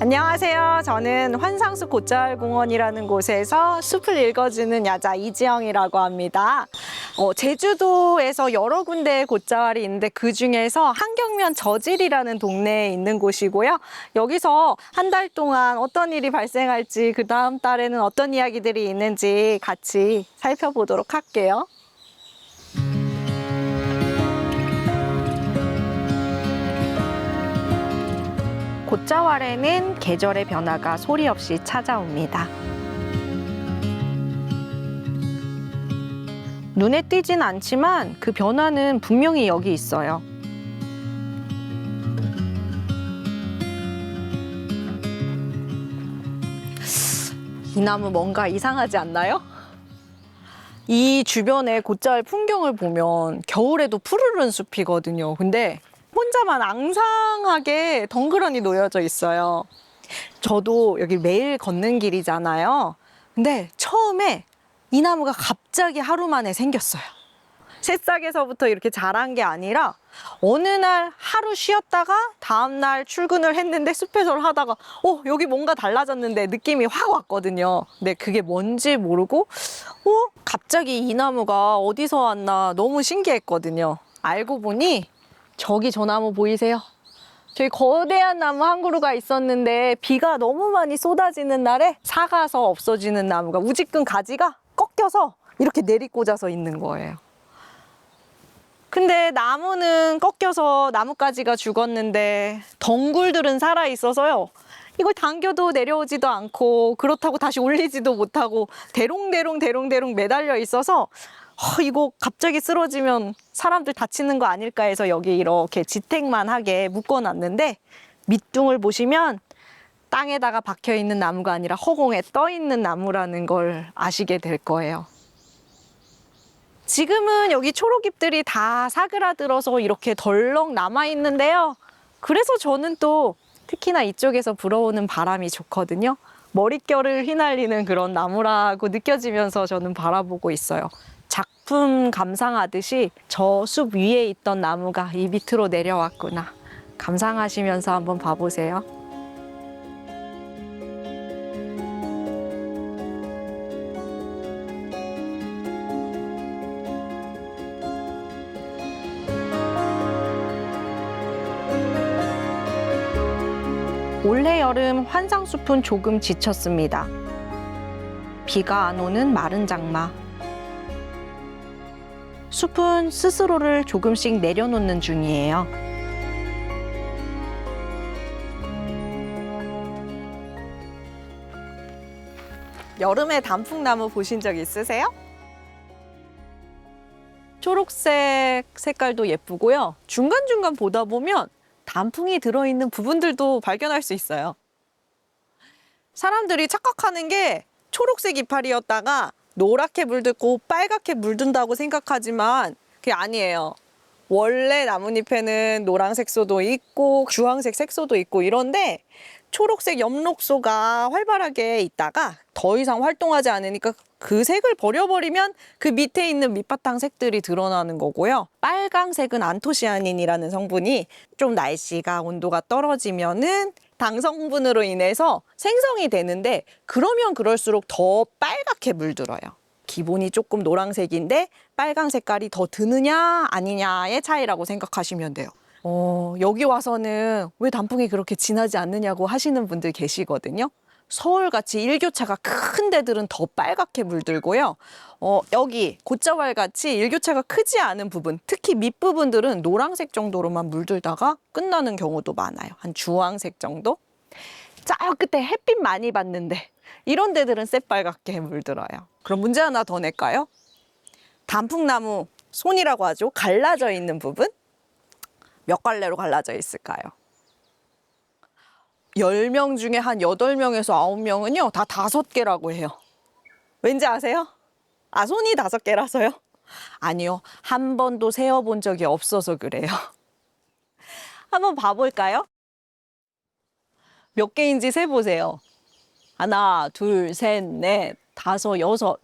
안녕하세요. 저는 환상숲 곶자왈공원이라는 곳에서 숲을 읽어주는 여자 이지영이라고 합니다. 제주도에서 여러 군데의 곶자왈이 있는데 그 중에서 한경면 저질이라는 동네에 있는 곳이고요. 여기서 한 달 동안 어떤 일이 발생할지, 그 다음 달에는 어떤 이야기들이 있는지 같이 살펴보도록 할게요. 곶자왈에는 계절의 변화가 소리 없이 찾아옵니다. 눈에 띄진 않지만 그 변화는 분명히 여기 있어요. 이 나무 뭔가 이상하지 않나요? 이 주변의 곶자왈 풍경을 보면 겨울에도 푸르른 숲이거든요. 근데 혼자만 앙상하게 덩그러니 놓여져 있어요. 저도 여기 매일 걷는 길이잖아요. 근데 처음에 이 나무가 갑자기 하루 만에 생겼어요. 새싹에서부터 이렇게 자란 게 아니라 어느 날 하루 쉬었다가 다음 날 출근을 했는데 숲에서 하다가 여기 뭔가 달라졌는데 느낌이 확 왔거든요. 근데 그게 뭔지 모르고 갑자기 이 나무가 어디서 왔나 너무 신기했거든요. 알고 보니 저기 저 나무 보이세요? 저기 거대한 나무 한 그루가 있었는데 비가 너무 많이 쏟아지는 날에 삭아서 없어지는 나무가 우직근 가지가 꺾여서 이렇게 내리꽂아서 있는 거예요. 근데 나무는 꺾여서 나뭇가지가 죽었는데 덩굴들은 살아 있어서요. 이걸 당겨도 내려오지도 않고 그렇다고 다시 올리지도 못하고 대롱대롱 매달려 있어서 이거 갑자기 쓰러지면 사람들 다치는 거 아닐까 해서 여기 이렇게 지탱만 하게 묶어놨는데 밑둥을 보시면 땅에다가 박혀있는 나무가 아니라 허공에 떠있는 나무라는 걸 아시게 될 거예요. 지금은 여기 초록잎들이 다 사그라들어서 이렇게 덜렁 남아있는데요. 그래서 저는 또 특히나 이쪽에서 불어오는 바람이 좋거든요. 머릿결을 휘날리는 그런 나무라고 느껴지면서 저는 바라보고 있어요. 작품 감상하듯이 저 숲 위에 있던 나무가 이 밑으로 내려왔구나. 감상하시면서 한번 봐보세요. 올해 여름 환상숲은 조금 지쳤습니다. 비가 안 오는 마른 장마. 숲은 스스로를 조금씩 내려놓는 중이에요. 여름에 단풍나무 보신 적 있으세요? 초록색 색깔도 예쁘고요. 중간중간 보다 보면 단풍이 들어있는 부분들도 발견할 수 있어요. 사람들이 착각하는 게 초록색 이파리였다가 노랗게 물들고 빨갛게 물든다고 생각하지만 그게 아니에요. 원래 나뭇잎에는 노란색 소도 있고 주황색 색소도 있고 이런데 초록색 엽록소가 활발하게 있다가 더 이상 활동하지 않으니까 그 색을 버려버리면 그 밑에 있는 밑바탕 색들이 드러나는 거고요. 빨강색은 안토시아닌이라는 성분이 좀 날씨가 온도가 떨어지면은 당 성분으로 인해서 생성이 되는데 그러면 그럴수록 더 빨갛게 물들어요. 기본이 조금 노란색인데 빨강 색깔이 더 드느냐 아니냐의 차이라고 생각하시면 돼요. 여기 와서는 왜 단풍이 그렇게 진하지 않느냐고 하시는 분들 계시거든요. 서울같이 일교차가 큰 데들은 더 빨갛게 물들고요. 여기 곶자왈같이 일교차가 크지 않은 부분, 특히 밑부분들은 노란색 정도로만 물들다가 끝나는 경우도 많아요. 한 주황색 정도? 저 끝에 햇빛 많이 받는데 이런 데들은 새빨갛게 물들어요. 그럼 문제 하나 더 낼까요? 단풍나무 손이라고 하죠. 갈라져 있는 부분? 몇 갈래로 갈라져 있을까요? 10명 중에 한 8명에서 9명은요, 다 5개라고 해요. 왠지 아세요? 손이 5개라서요? 아니요, 한 번도 세어본 적이 없어서 그래요. 한번 봐볼까요? 몇 개인지 세보세요. 하나, 둘, 셋, 넷, 다섯, 여섯.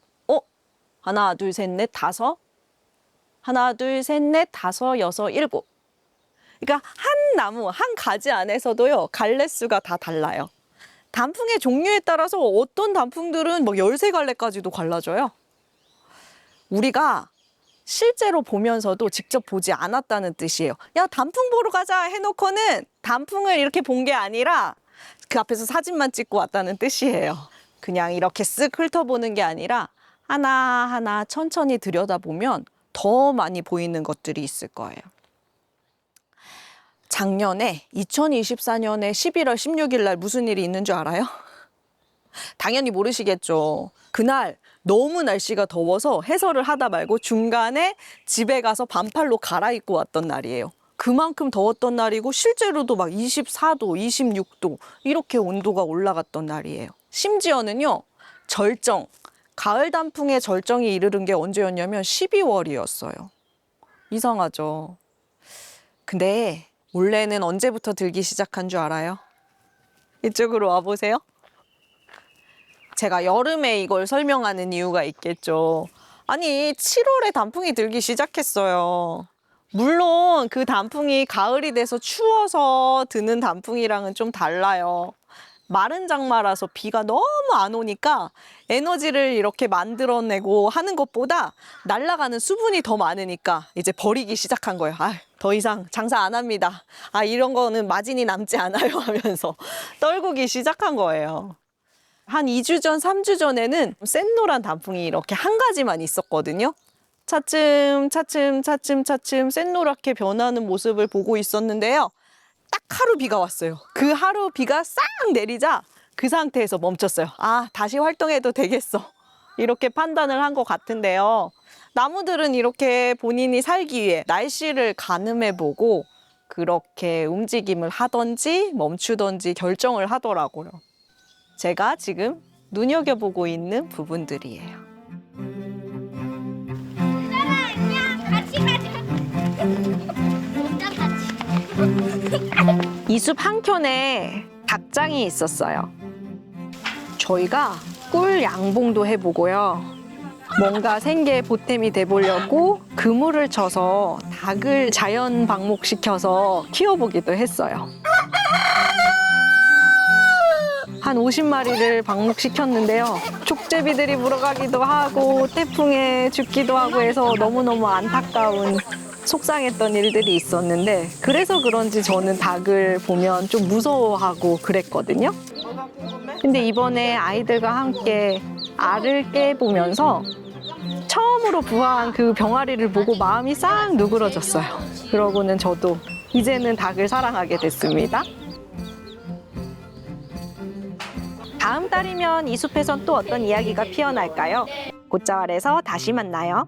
하나, 둘, 셋, 넷, 다섯. 하나, 둘, 셋, 넷, 다섯, 여섯, 일곱. 그러니까 한 나무, 한 가지 안에서도요, 갈래수가 다 달라요. 단풍의 종류에 따라서 어떤 단풍들은 막 13갈래까지도 갈라져요. 우리가 실제로 보면서도 직접 보지 않았다는 뜻이에요. 야, 단풍 보러 가자 해놓고는 단풍을 이렇게 본 게 아니라 그 앞에서 사진만 찍고 왔다는 뜻이에요. 그냥 이렇게 쓱 훑어보는 게 아니라 하나하나 천천히 들여다보면 더 많이 보이는 것들이 있을 거예요. 작년에 2024년에 11월 16일 날 무슨 일이 있는 줄 알아요? 당연히 모르시겠죠. 그날 너무 날씨가 더워서 해설을 하다 말고 중간에 집에 가서 반팔로 갈아입고 왔던 날이에요. 그만큼 더웠던 날이고 실제로도 막 24도, 26도 이렇게 온도가 올라갔던 날이에요. 심지어는요, 절정, 가을 단풍의 절정이 이르는 게 언제였냐면 12월이었어요. 이상하죠. 근데 원래는 언제부터 들기 시작한 줄 알아요? 이쪽으로 와보세요. 제가 여름에 이걸 설명하는 이유가 있겠죠. 아니, 7월에 단풍이 들기 시작했어요. 물론 그 단풍이 가을이 돼서 추워서 드는 단풍이랑은 좀 달라요. 마른 장마라서 비가 너무 안 오니까 에너지를 이렇게 만들어내고 하는 것보다 날아가는 수분이 더 많으니까 이제 버리기 시작한 거예요. 아, 더 이상 장사 안 합니다. 아, 이런 거는 마진이 남지 않아요 하면서 떨구기 시작한 거예요. 한 2주 전, 3주 전에는 샛노란 단풍이 이렇게 한 가지만 있었거든요. 차츰 샛노랗게 변하는 모습을 보고 있었는데요. 딱 하루 비가 왔어요. 그 하루 비가 싹 내리자 그 상태에서 멈췄어요. 아, 다시 활동해도 되겠어. 이렇게 판단을 한 것 같은데요. 나무들은 이렇게 본인이 살기 위해 날씨를 가늠해보고 그렇게 움직임을 하던지 멈추던지 결정을 하더라고요. 제가 지금 눈여겨보고 있는 부분들이에요. 이 숲 한켠에 닭장이 있었어요. 저희가 꿀 양봉도 해보고요. 뭔가 생계의 보탬이 돼보려고 그물을 쳐서 닭을 자연 방목시켜서 키워보기도 했어요. 한 50마리를 방목시켰는데요. 족제비들이 물어가기도 하고 태풍에 죽기도 하고 해서 너무너무 안타까운 속상했던 일들이 있었는데 그래서 그런지 저는 닭을 보면 좀 무서워하고 그랬거든요. 근데 이번에 아이들과 함께 알을 깨보면서 처음으로 부화한 그 병아리를 보고 마음이 싹 누그러졌어요. 그러고는 저도 이제는 닭을 사랑하게 됐습니다. 다음 달이면 이 숲에선 또 어떤 이야기가 피어날까요? 곶자왈에서 다시 만나요.